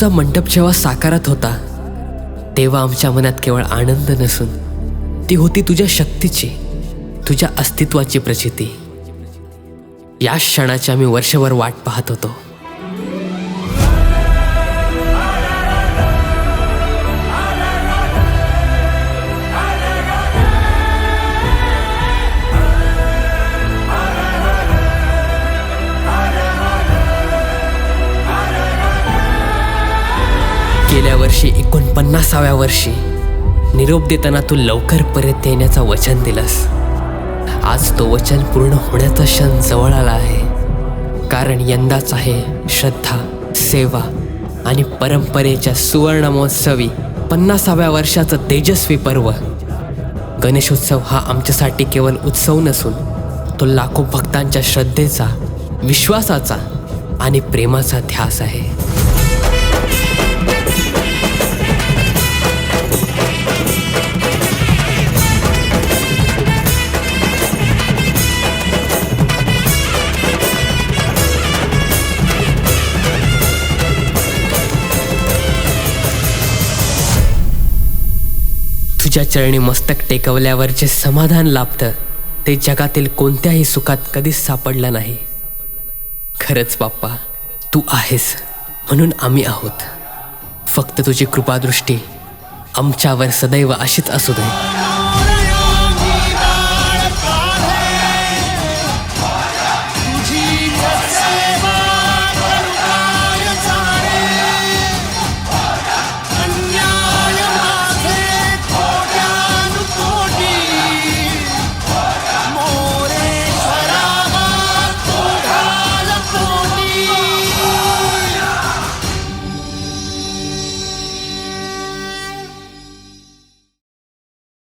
तुझा मंडप जेव्हा साकारत होता तेव्हा आमच्या मनात केवळ आनंद नसून ती होती तुझ्या शक्तीची, तुझ्या अस्तित्वाची प्रचिती. या क्षणाची आम्ही वर्षभर वाट पाहत होतो. गेल्या वर्षी 49व्या वर्षी निरोप देताना तू लवकर परत येण्याचं वचन दिलंस. आज तो वचन पूर्ण होण्याचा क्षण जवळ आला आहे. कारण यंदाच आहे श्रद्धा, सेवा आणि परंपरेच्या सुवर्ण महोत्सवी 50व्या वर्षाचं तेजस्वी पर्व. गणेशोत्सव हा आमच्यासाठी केवळ उत्सव नसून तो लाखो भक्तांच्या श्रद्धेचा, विश्वासाचा आणि प्रेमाचा ध्यास आहे. तुझ्या चरणी मस्तक टेकवल्यावर जे समाधान लाभतं ते जगातील कोणत्याही सुखात कधीच सापडलं नाही. खरंच बाप्पा, तू आहेस म्हणून आम्ही आहोत. फक्त तुझी कृपादृष्टी आमच्यावर सदैव अशीच असू दे.